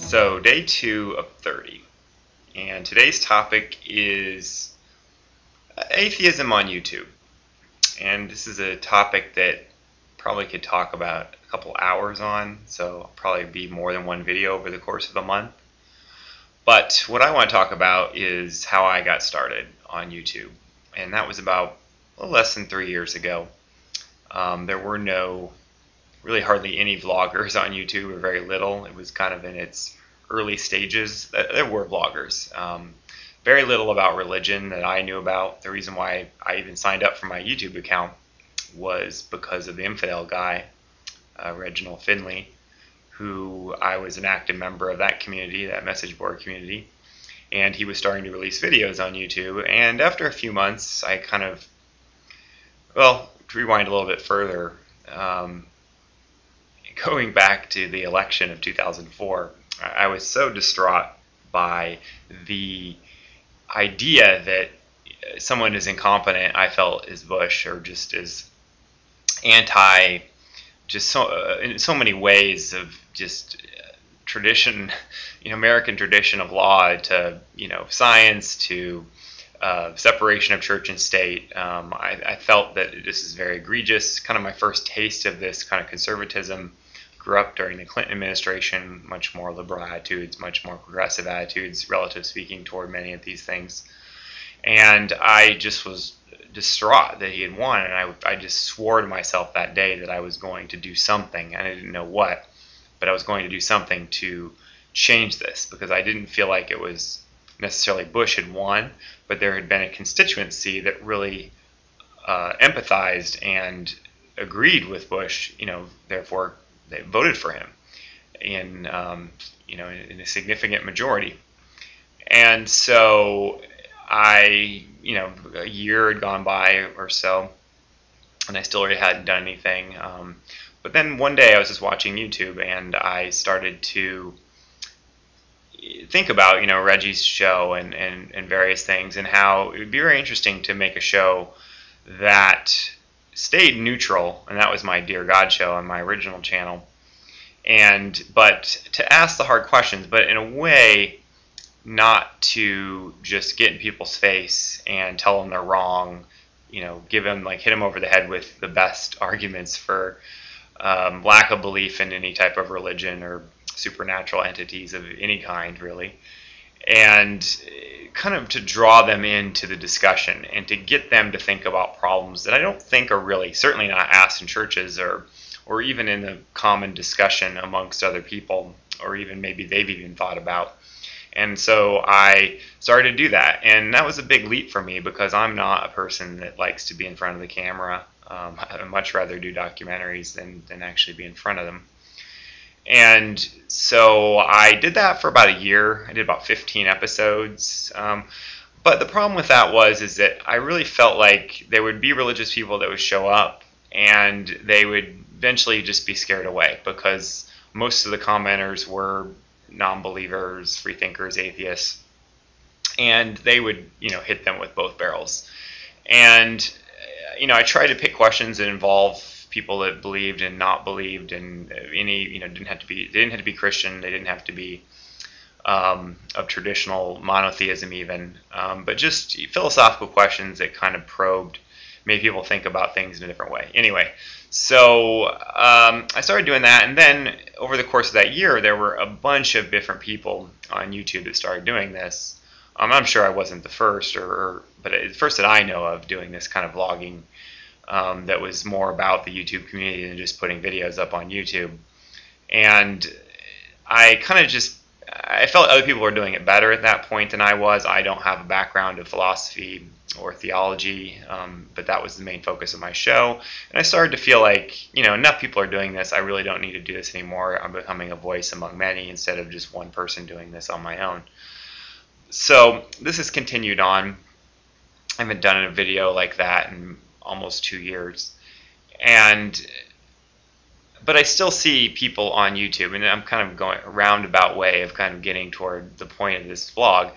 So day 2 of 30, and today's topic is atheism on YouTube. And this is a topic that probably could talk about a couple hours on, so I'll probably be more than one video over the course of a month. But what I want to talk about is how I got started on YouTube, and that was about a little less than 3 years ago. There were really hardly any vloggers on YouTube, or very little. It was kind of in its early stages. There were vloggers. Very little about religion that I knew about. The reason why I even signed up for my YouTube account was because of the infidel guy, Reginald Finley, who I was an active member of that community, that message board community, and he was starting to release videos on YouTube. And after a few months, I kind of, well, to rewind a little bit further, going back to the election of 2004, I was so distraught by the idea that someone as incompetent, I felt, as Bush, or just as anti, in so many ways of just tradition, American tradition of law, to science, to separation of church and state. I felt that this is very egregious. Kind of my first taste of this kind of conservatism. Grew up during the Clinton administration, much more liberal attitudes, much more progressive attitudes, relative speaking, toward many of these things. And I just was distraught that he had won, and I just swore to myself that day that I was going to do something, and I didn't know what, but I was going to do something to change this, because I didn't feel like it was necessarily Bush had won, but there had been a constituency that really empathized and agreed with Bush, therefore they voted for him in a significant majority. And so a year had gone by or so, and I still really hadn't done anything. But then one day I was just watching YouTube, and I started to think about Reggie's show and various things, and how it would be very interesting to make a show that stayed neutral, and that was my Dear God show on my original channel, but to ask the hard questions, but in a way not to just get in people's face and tell them they're wrong, hit them over the head with the best arguments for lack of belief in any type of religion or supernatural entities of any kind, really, and kind of to draw them into the discussion and to get them to think about problems that I don't think are really, certainly not asked in churches or even in the common discussion amongst other people, or even maybe they've even thought about. And so I started to do that, and that was a big leap for me, because I'm not a person that likes to be in front of the camera. I'd much rather do documentaries than actually be in front of them. And so I did that for about a year. I did about 15 episodes. But the problem with that is that I really felt like there would be religious people that would show up, and they would eventually just be scared away, because most of the commenters were non-believers, free-thinkers, atheists, and they would hit them with both barrels. And I tried to pick questions that involve people that believed and not believed, and didn't have to be Christian, they didn't have to be of traditional monotheism even, but just philosophical questions that kind of made people think about things in a different way. Anyway, so I started doing that, and then over the course of that year, there were a bunch of different people on YouTube that started doing this. I'm sure I wasn't the first, but the first that I know of doing this kind of vlogging that was more about the YouTube community than just putting videos up on YouTube. And I felt other people were doing it better at that point than I was. I don't have a background of philosophy or theology, but that was the main focus of my show. And I started to feel like, enough people are doing this, I really don't need to do this anymore. I'm becoming a voice among many instead of just one person doing this on my own. So this has continued on. I haven't done a video like that in almost 2 years. But I still see people on YouTube, and I'm kind of going a roundabout way of kind of getting toward the point of this vlog.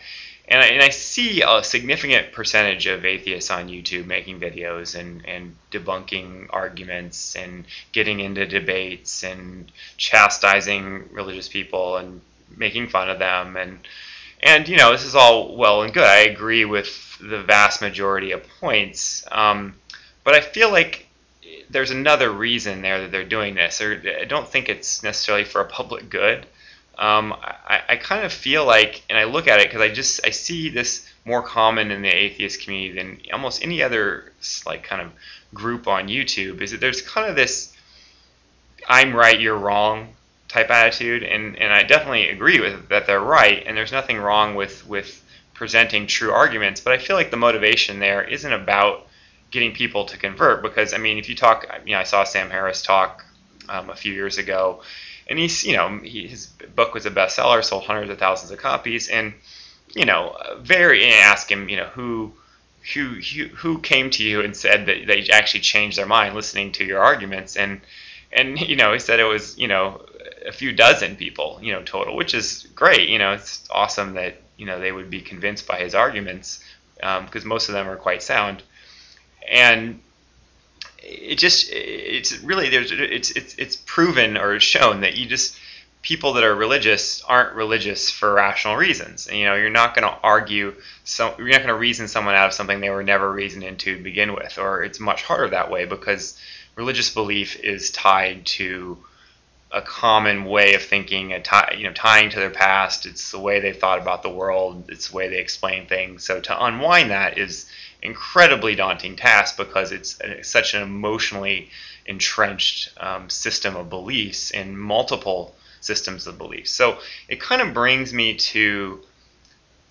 And I see a significant percentage of atheists on YouTube making videos and debunking arguments and getting into debates and chastising religious people and making fun of them, and this is all well and good. I agree with the vast majority of points, but I feel like there's another reason there that they're doing this. Or I don't think it's necessarily for a public good. I kind of feel like, and I look at it because I see this more common in the atheist community than almost any other like kind of group on YouTube, is that there's kind of this I'm right, you're wrong type attitude, and I definitely agree with that they're right, and there's nothing wrong with presenting true arguments, but I feel like the motivation there isn't about getting people to convert, because I mean, if you talk, I saw Sam Harris talk a few years ago, and his book was a bestseller, sold hundreds of thousands of copies, and ask him, who came to you and said that they actually changed their mind listening to your arguments, and he said it was a few dozen people total, which is great. It's awesome that they would be convinced by his arguments, because most of them are quite sound, and it's proven or shown that people that are religious aren't religious for rational reasons. And, you're not going to you're not going to reason someone out of something they were never reasoned into to begin with, or it's much harder that way, because religious belief is tied to a common way of thinking, tying to their past. It's the way they thought about the world. It's the way they explain things. So to unwind that is incredibly daunting task, because it's such an emotionally entrenched system of beliefs in multiple systems of beliefs. So it kind of brings me to,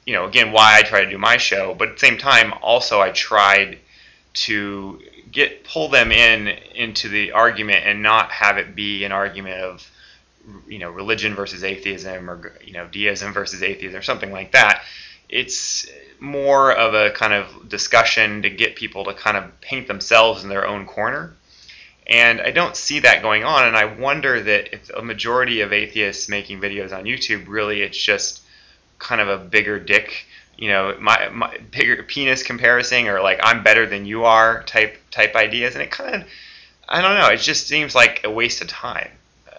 again, why I try to do my show, but at the same time, also I tried to pull them into the argument and not have it be an argument of religion versus atheism, or deism versus atheism, or something like that. It's more of a kind of discussion to get people to kind of paint themselves in their own corner, and I don't see that going on. And I wonder that if a majority of atheists making videos on YouTube, really it's just kind of a bigger dick, my bigger penis comparison, or like I'm better than you are type ideas, and it kind of, I don't know, it just seems like a waste of time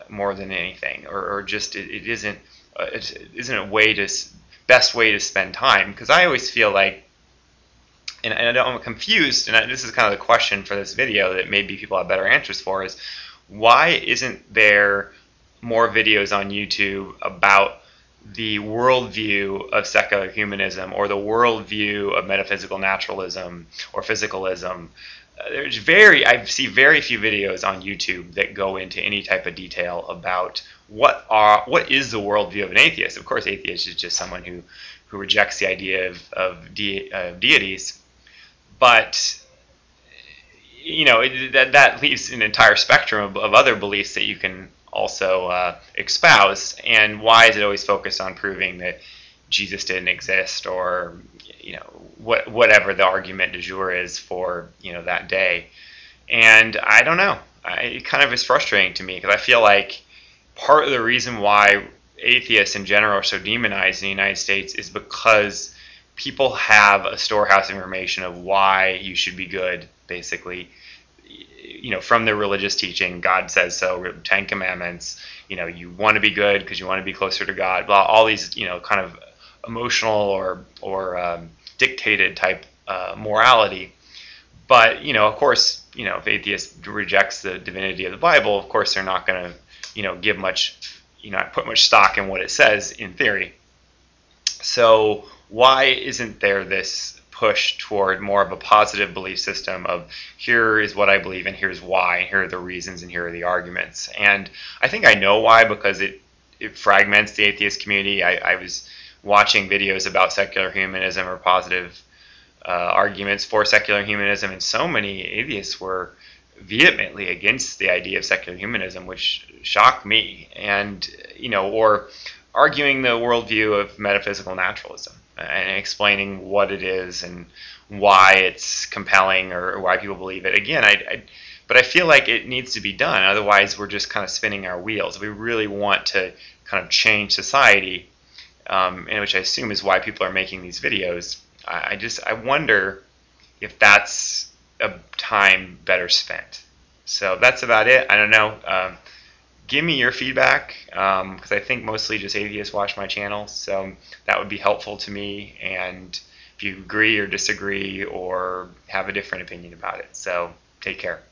more than anything, or just it isn't a best way to spend time, because I always feel like, and I'm confused, and this is kind of the question for this video that maybe people have better answers for, is why isn't there more videos on YouTube about the worldview of secular humanism, or the worldview of metaphysical naturalism or physicalism? I see very few videos on YouTube that go into any type of detail about what is the worldview of an atheist. Of course, atheist is just someone who rejects the idea of deities, but that leaves an entire spectrum of other beliefs that you can also espouse. And why is it always focused on proving that Jesus didn't exist, or whatever the argument du jour is for that day? And I don't know. It kind of is frustrating to me, because I feel like part of the reason why atheists in general are so demonized in the United States is because people have a storehouse of information of why you should be good, basically. From their religious teaching, God says so, 10 Commandments, you want to be good because you want to be closer to God, blah, all these, kind of emotional or dictated type morality. But, of course, if atheist rejects the divinity of the Bible, of course they're not going to, give much, put much stock in what it says in theory. So why isn't there this push toward more of a positive belief system of, here is what I believe and here's why, and here are the reasons and here are the arguments? And I think I know why, because it fragments the atheist community. I was watching videos about secular humanism or positive arguments for secular humanism, and so many atheists were vehemently against the idea of secular humanism, which shocked me. And or arguing the worldview of metaphysical naturalism and explaining what it is and why it's compelling, or why people believe it. Again, but I feel like it needs to be done. Otherwise, we're just kind of spinning our wheels. If we really want to kind of change society, and which I assume is why people are making these videos, I wonder if that's a time better spent. So that's about it. I don't know. give me your feedback, because I think mostly just atheists watch my channel, so that would be helpful to me. And if you agree or disagree or have a different opinion about it. So take care.